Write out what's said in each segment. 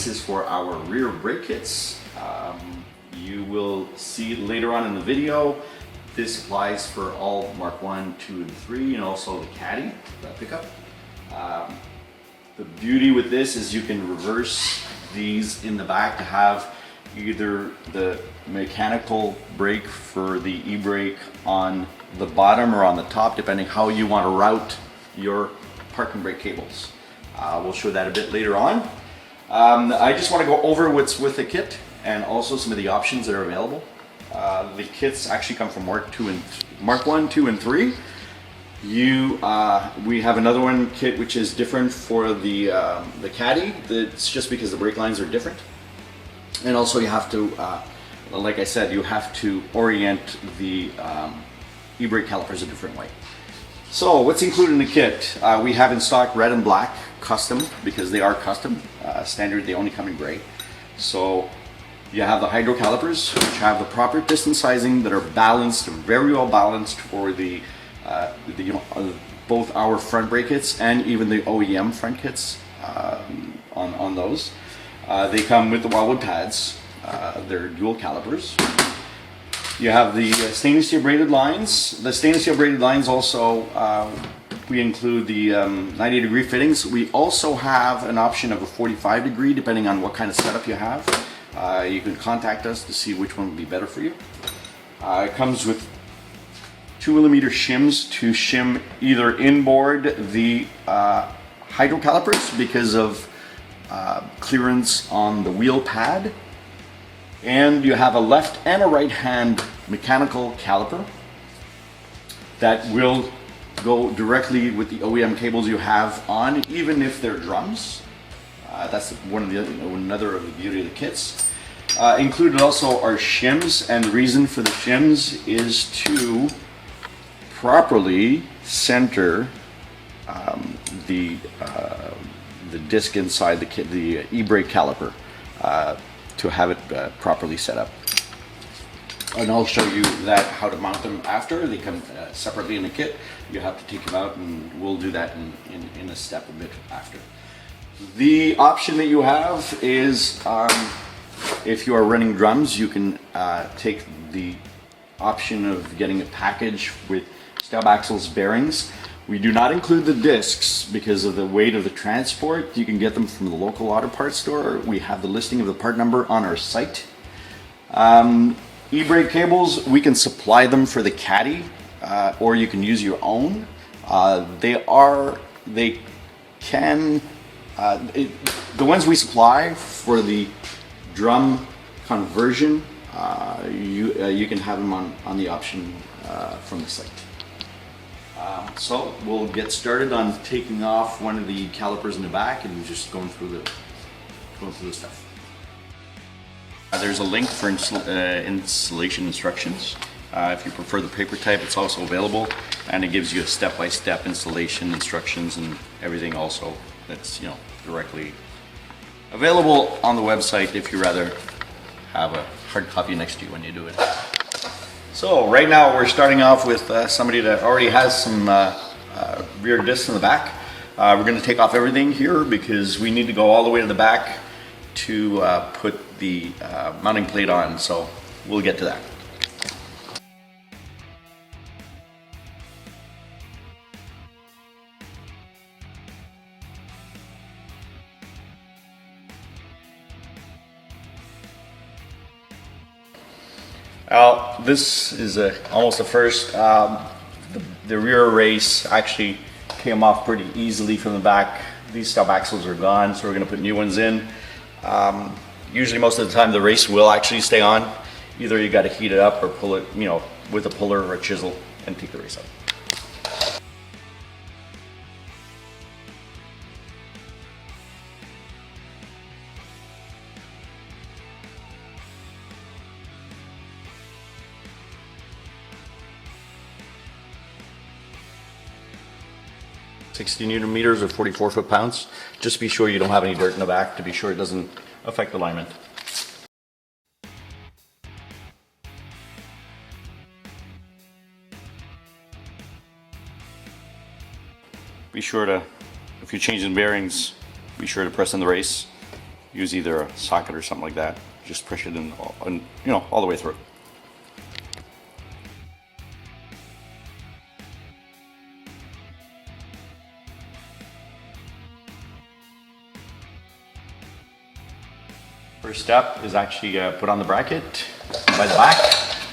is for our rear brake kits. You will see later on in the video, this applies for all Mark 1, 2, and 3, and also the Caddy, that pickup. The beauty with this is you can reverse these in the back to have either the mechanical brake for the e-brake on the bottom or on the top, depending how you want to route your parking brake cables. We'll show that a bit later on. I just want to go over what's with the kit and also some of the options that are available. The kits actually come from Mark 1, 2, and 3. We have another one kit which is different for the Caddy. It's just because the brake lines are different, and also you have to, like I said, you have to orient the e-brake calipers a different way. So what's included in the kit? We have in stock red and black custom, because they are custom. Standard, they only come in gray. So you have the hydro calipers, which have the proper distance sizing that are balanced, very well balanced for both our front brake kits and even the OEM front kits on those. They come with the wildwood pads. They're dual calipers. You have the stainless steel braided lines. The stainless steel braided lines also, we include the 90-degree fittings. We also have an option of a 45-degree, depending on what kind of setup you have. You can contact us to see which one would be better for you. It comes with 2mm shims to shim either inboard the hydro calipers because of clearance on the wheel pad, and you have a left and a right hand mechanical caliper that will go directly with the OEM cables you have on, even if they're drums. That's another of the beauty of the kits. Included also are shims, and the reason for the shims is to properly center the disc inside the e-brake caliper to have it properly set up. And I'll show you how to mount them after. They come separately in the kit. You have to take them out, and we'll do that in a step a bit after. The option that you have is, if you are running drums, you can take the option of getting a package with stub axles, bearings. We do not include the discs because of the weight of the transport. You can get them from the local auto parts store. We have the listing of the part number on our site. E-brake cables, we can supply them for the Caddy, or you can use your own. The ones we supply for the drum conversion, you can have them on the option from the site. So we'll get started on taking off one of the calipers in the back and just going through the stuff. There's a link for installation instructions. If you prefer the paper type, it's also available, and it gives you a step-by-step installation instructions and everything also that's directly available on the website if you rather have a hard copy next to you when you do it. So right now we're starting off with somebody that already has some rear discs in the back. We're going to take off everything here because we need to go all the way to the back to put the mounting plate on, so we'll get to that. This is almost the first. The rear race actually came off pretty easily from the back. These stub axles are gone, so we're going to put new ones in. Usually most of the time the race will actually stay on. Either you got to heat it up or pull it, with a puller or a chisel and take the race up. (60 Nm or 44 foot-pounds). Just be sure you don't have any dirt in the back to be sure it doesn't affect alignment. Be sure to, if you're changing bearings, be sure to press in the race. use either a socket or something like that. Just push it in, you know, all the way through. First step is actually put on the bracket by the back.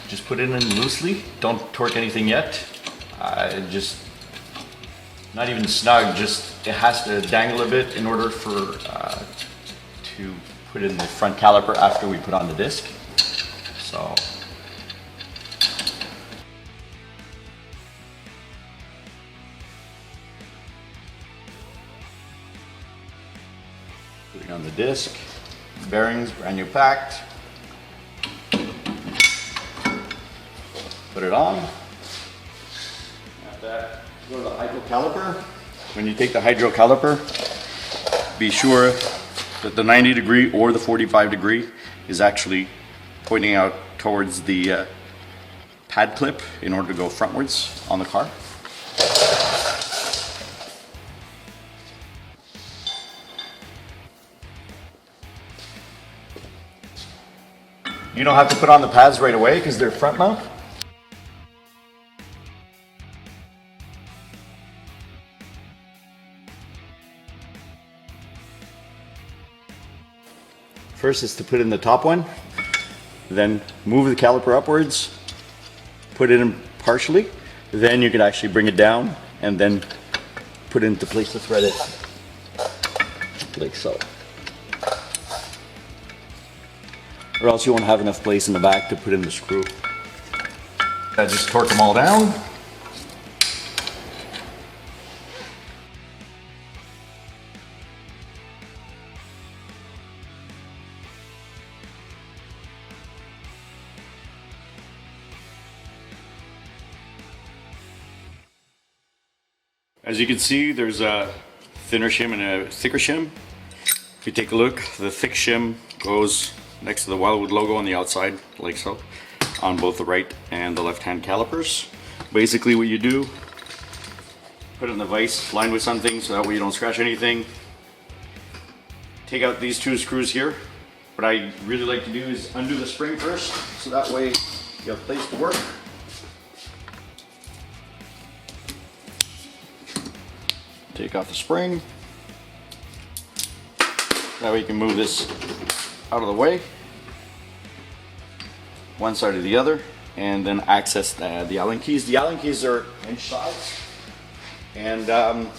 Just put it in loosely. Don't torque anything yet. Just not even snug. Just it has to dangle a bit in order for to put in the front caliper after we put on the disc. So. Putting on the disc. Bearings, brand new packed. Put it on. After that, go to the hydro caliper. When you take the hydro caliper, be sure that the 90 degree or the 45 degree is actually pointing out towards the pad clip in order to go frontwards on the car. You don't have to put on the pads right away because they're front mount. First is to put in the top one, then move the caliper upwards, put it in partially, then you can actually bring it down and then put it into place to thread it like so. Or else you won't have enough place in the back to put in the screw. I just torque them all down. As you can see, there's a thinner shim and a thicker shim. If you take a look, the thick shim goes next to the Wildwood logo on the outside, like so, on both the right and the left hand calipers. Basically what you do, put it in the vise lined with something so that way you don't scratch anything. Take out these two screws here. What I really like to do is undo the spring first, so that way you have place to work. Take off the spring. That way you can move this out of the way, one side or the other, and then access the Allen keys. The Allen keys are inch size, and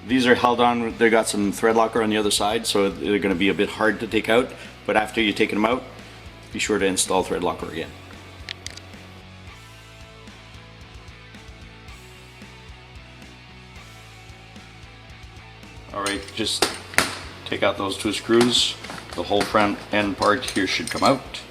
these are held on. They got some thread locker on the other side, so they're going to be a bit hard to take out. But after you take them out, be sure to install thread locker again. All right, just take out those two screws. The whole front end part here should come out.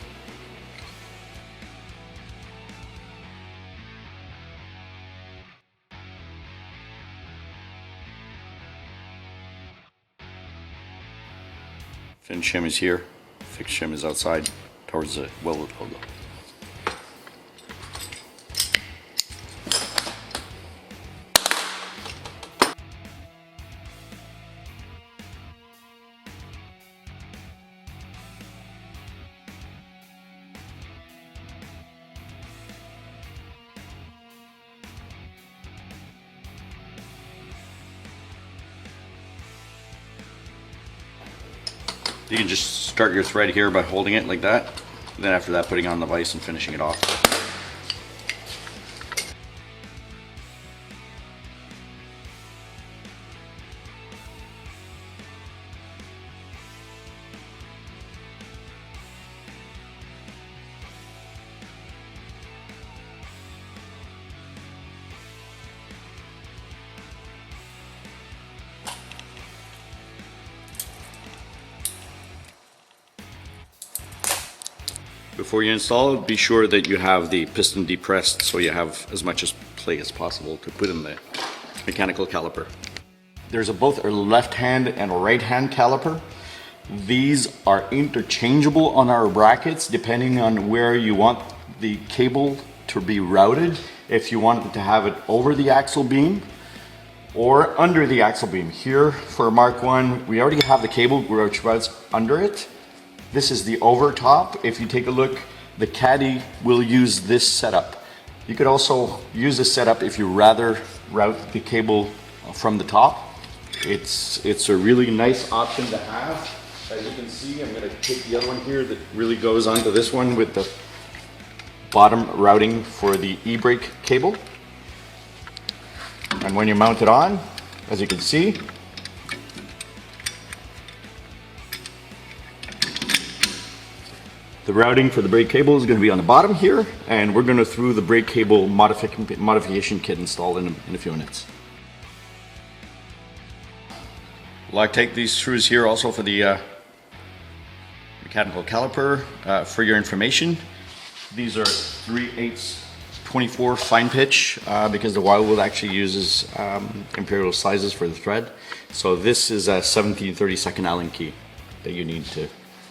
Fin shim is here, fixed shim is outside towards the Wildwood logo. You can just start your thread here by holding it like that. Then after that, putting on the vise and finishing it off. Before you install it, be sure that you have the piston depressed so you have as much play as possible to put in the mechanical caliper. There's both a left hand and a right hand caliper. These are interchangeable on our brackets depending on where you want the cable to be routed. If you want to have it over the axle beam, or under the axle beam. Here for Mark 1, we already have the cable which runs under it. This is the over top. If you take a look, the caddy will use this setup. You could also use this setup if you rather route the cable from the top. It's a really nice option to have. As you can see, I'm going to take the other one here that really goes onto this one with the bottom routing for the e-brake cable. And when you mount it on, as you can see, the routing for the brake cable is going to be on the bottom here, and we're going to through the brake cable modification kit installed in a few minutes. Loctite these screws here also for the mechanical caliper. For your information, these are 3/8 24 fine pitch because the Wildwood actually uses imperial sizes for the thread. So this is a 17/32 Allen key that you need to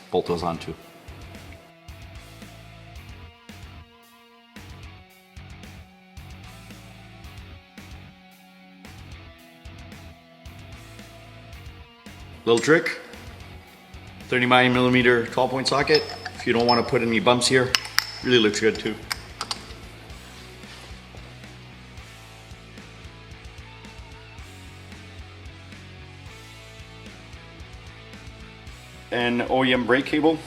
bolt those onto. Little trick, 39mm 12-point socket. If you don't want to put any bumps here, really looks good too. An OEM brake cable.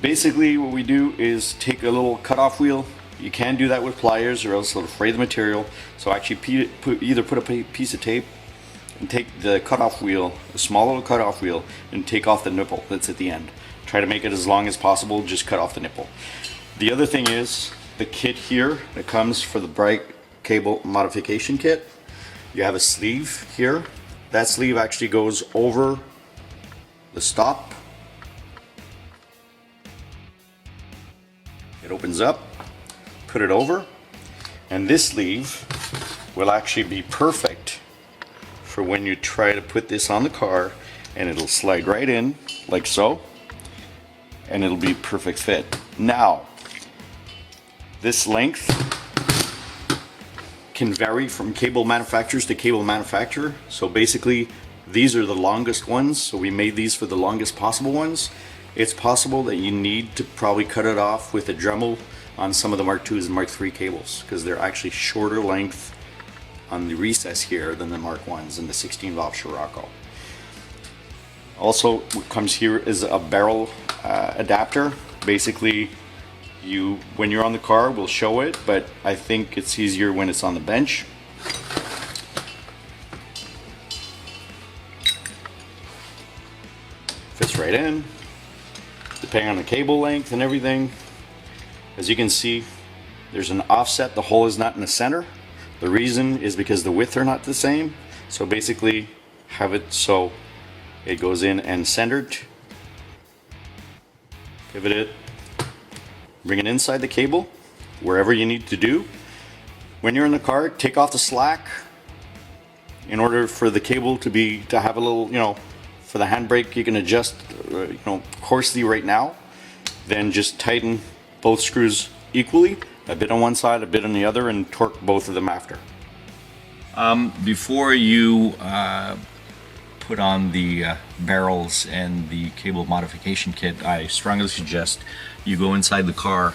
Basically what we do is take a little cutoff wheel. You can do that with pliers or else it'll fray the material. So actually either put a piece of tape and take the cutoff wheel, a small little cutoff wheel, and take off the nipple that's at the end. Try to make it as long as possible, just cut off the nipple. The other thing is the kit here that comes for the brake cable modification kit. You have a sleeve here. That sleeve actually goes over the stop. It opens up, put it over, and this sleeve will actually be perfect for when you try to put this on the car, and it'll slide right in like so, and it'll be perfect fit. Now, this length can vary from cable manufacturers to cable manufacturer. So basically, these are the longest ones, so we made these for the longest possible ones. It's possible that you need to probably cut it off with a Dremel on some of the Mark IIs and Mark III cables, because they're actually shorter length on the recess here than the Mark 1s and the 16-valve Scirocco. Also, what comes here is a barrel adapter. Basically, when you're on the car, we'll show it, but I think it's easier when it's on the bench. Fits right in, depending on the cable length and everything. As you can see, there's an offset. The hole is not in the center. The reason is because the width are not the same. So basically, have it so it goes in and centered. Pivot it, bring it inside the cable, wherever you need to do. When you're in the car, take off the slack in order for the cable to have a little, for the handbrake you can adjust, coarsely right now. Then just tighten both screws equally, a bit on one side, a bit on the other, and torque both of them after. Before you put on the barrels and the cable modification kit, I strongly suggest you go inside the car,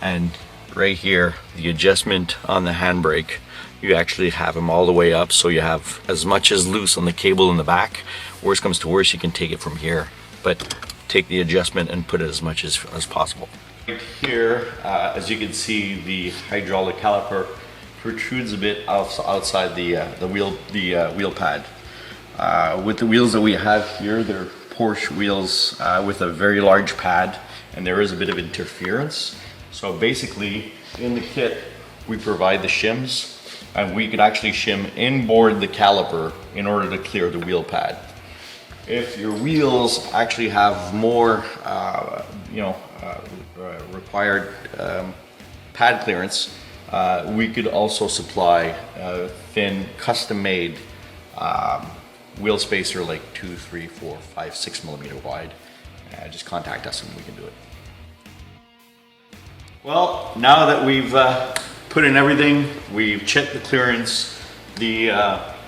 and right here, the adjustment on the handbrake, you actually have them all the way up, so you have as much as loose on the cable in the back. Worst comes to worst, you can take it from here, but take the adjustment and put it as much as possible. Right here, as you can see, the hydraulic caliper protrudes a bit outside the wheel pad. With the wheels that we have here, they're Porsche wheels with a very large pad, and there is a bit of interference. So basically, in the kit, we provide the shims, and we could actually shim inboard the caliper in order to clear the wheel pad. If your wheels actually have more, required pad clearance, we could also supply thin, custom-made wheel spacer like 2, 3, 4, 5, 6 millimeter wide. Just contact us and we can do it. Well, now that we've put in everything, we've checked the clearance, the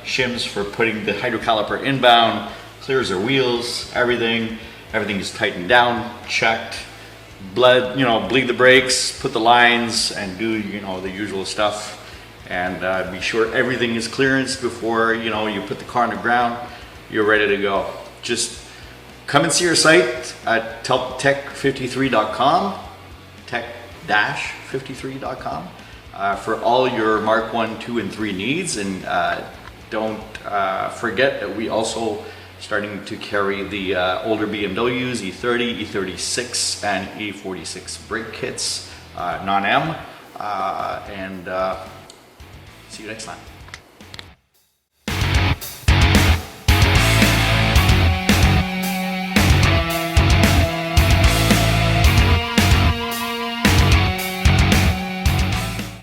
shims for putting the hydro caliper inbound, clears their wheels, everything is tightened down, checked, bleed the brakes, put the lines, and do the usual stuff. And be sure everything is clearanced before you put the car on the ground. You're ready to go. Just come and see our site at tech53.com, tech-53.com, for all your Mark 1, 2, and 3 needs. And don't forget that we also starting to carry the older BMWs, E30, E36, and E46 brake kits, non-M. And see you next time.